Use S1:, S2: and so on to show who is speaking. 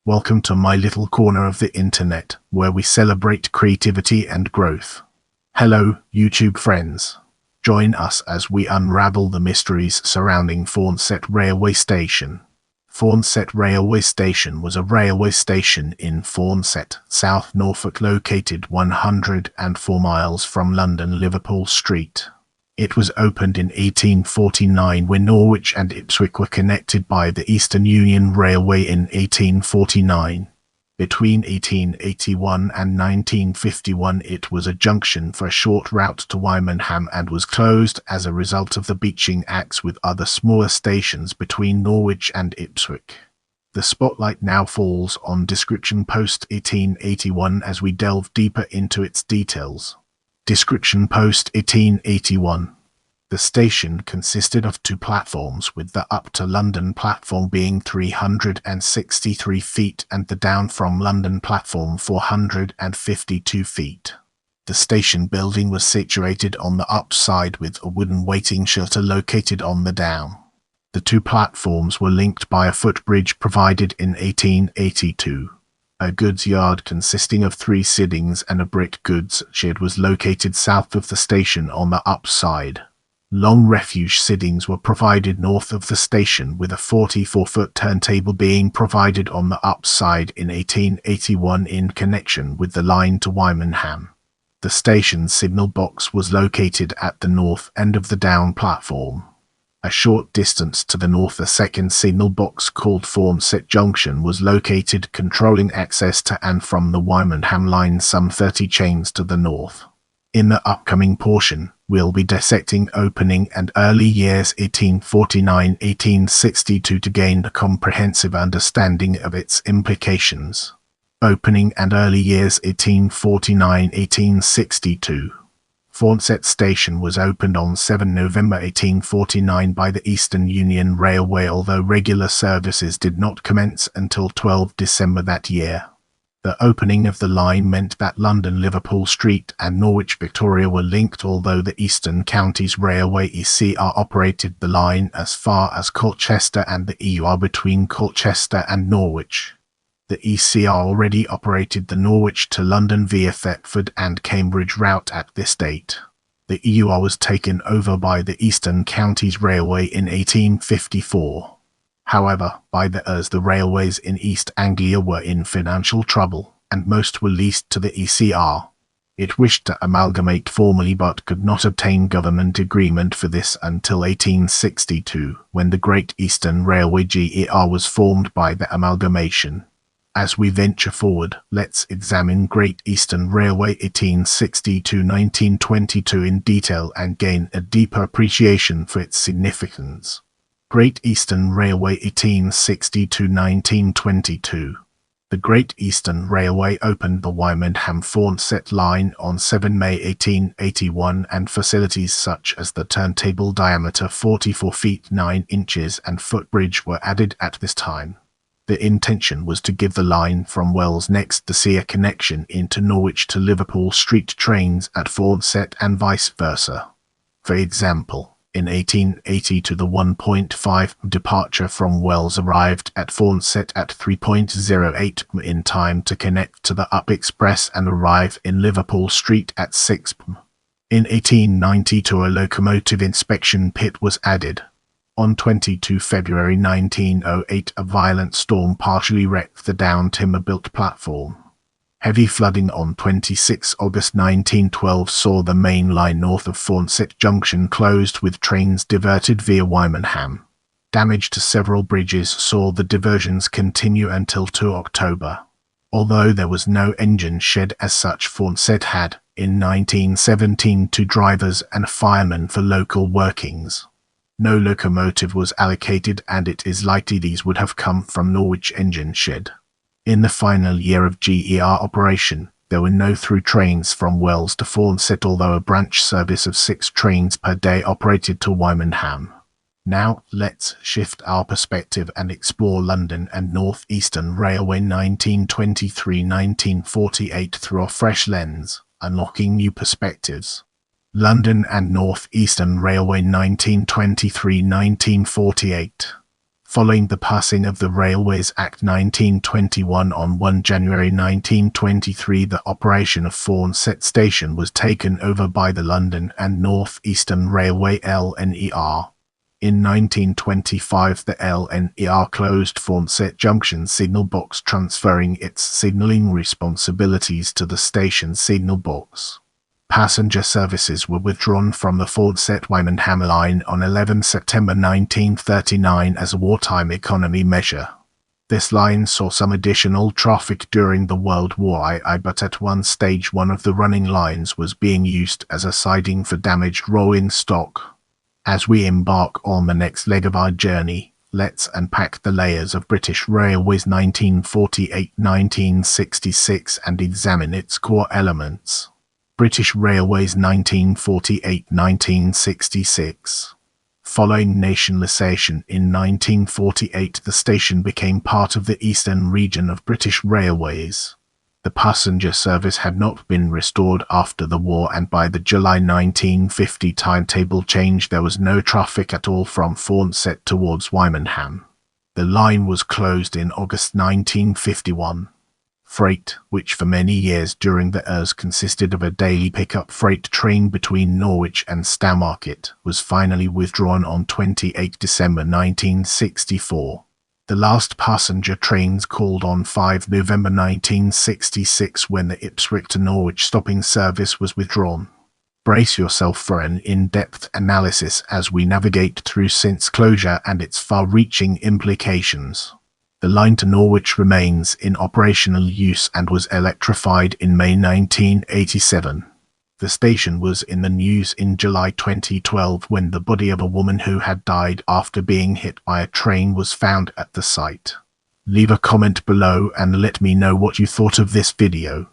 S1: Welcome to my little corner of the internet, where we celebrate creativity and growth. Hello, YouTube friends. Join us as we unravel the mysteries surrounding Forncett Railway Station. Forncett Railway Station was a railway station in Forncett, South Norfolk, located 104 miles from London Liverpool Street. It was opened in 1849 when Norwich and Ipswich were connected by the Eastern Union Railway in 1849. Between 1881 and 1951 it was a junction for a short route to Wymondham and was closed as a result of the Beeching Axe, with other smaller stations between Norwich and Ipswich. The spotlight now falls on description post 1881 as we delve deeper into its details. Description post 1881. The station consisted of two platforms, with the up to London platform being 363 feet and the down from London platform 452 feet. The station building was situated on the up side with a wooden waiting shelter located on the down. The two platforms were linked by a footbridge provided in 1882. A goods yard consisting of 3 sidings and a brick goods shed was located south of the station on the up side. Long refuge sidings were provided north of the station, with a 44-foot turntable being provided on the up side in 1881 in connection with the line to Wymondham. The station's signal box was located at the north end of the down platform. A short distance to the north, a second signal box called Forncett Junction was located, controlling access to and from the Wymondham line some 30 chains to the north. In the upcoming portion, we'll be dissecting opening and early years 1849-1862 to gain a comprehensive understanding of its implications. Opening and early years 1849-1862. Forncett Station was opened on 7 November 1849 by the Eastern Union Railway, although regular services did not commence until 12 December that year. The opening of the line meant that London Liverpool Street and Norwich Victoria were linked, although the Eastern Counties Railway (ECR) operated the line as far as Colchester and the EUR between Colchester and Norwich. The ECR already operated the Norwich to London via Thetford and Cambridge route at this date. The EUR was taken over by the Eastern Counties Railway in 1854. However, by the railways in East Anglia were in financial trouble, and most were leased to the ECR. It wished to amalgamate formally but could not obtain government agreement for this until 1862, when the Great Eastern Railway (GER) was formed by the amalgamation. As we venture forward, let's examine Great Eastern Railway 1862-1922 in detail and gain a deeper appreciation for its significance. Great Eastern Railway 1862-1922. The Great Eastern Railway opened the Wymondham-Forncett line on 7 May 1881, and facilities such as the turntable diameter 44 feet 9 inches and footbridge were added at this time. The intention was to give the line from Wells Next the Sea a connection into Norwich to Liverpool Street trains at Forncett and vice versa. For example, in 1882 the 1.5 departure from Wells arrived at Forncett at 3.08 in time to connect to the Up Express and arrive in Liverpool Street at 6 p.m. In 1892 a locomotive inspection pit was added. On 22 February 1908 a violent storm partially wrecked the down timber-built platform. Heavy flooding on 26 August 1912 saw the main line north of Forncett Junction closed, with trains diverted via Wymondham. Damage to several bridges saw the diversions continue until 2 October. Although there was no engine shed as such, Forncett had, in 1917, 2 drivers and firemen for local workings. No locomotive was allocated, and it is likely these would have come from Norwich engine shed. In the final year of GER operation, there were no through trains from Wells to Forncett, although a branch service of 6 trains per day operated to Wymondham. Now, let's shift our perspective and explore London and North Eastern Railway 1923-1948 through a fresh lens, unlocking new perspectives. London and North Eastern Railway 1923-1948. Following the passing of the Railways Act 1921 on 1 January 1923, the operation of Forncett Station was taken over by the London and North Eastern Railway (LNER). In 1925, the LNER closed Forncett Junction signal box, transferring its signalling responsibilities to the station signal box. Passenger services were withdrawn from the Forncett-Wymondham line on 11 September 1939 as a wartime economy measure. This line saw some additional traffic during the World War I, but at one stage one of the running lines was being used as a siding for damaged rolling stock. As we embark on the next leg of our journey, let's unpack the layers of British Railways 1948-1966 and examine its core elements. British Railways 1948-1966. Following nationalisation in 1948, the station became part of the eastern region of British Railways. The passenger service had not been restored after the war, and by the July 1950 timetable change there was no traffic at all from Forncett towards Wymondham. The line was closed in August 1951. Freight, which for many years during the ERS consisted of a daily pickup freight train between Norwich and Stowmarket, was finally withdrawn on 28 December 1964. The last passenger trains called on 5 November 1966 when the Ipswich to Norwich stopping service was withdrawn. Brace yourself for an in-depth analysis as we navigate through since closure and its far-reaching implications. The line to Norwich remains in operational use and was electrified in May 1987. The station was in the news in July 2012 when the body of a woman who had died after being hit by a train was found at the site. Leave a comment below and let me know what you thought of this video.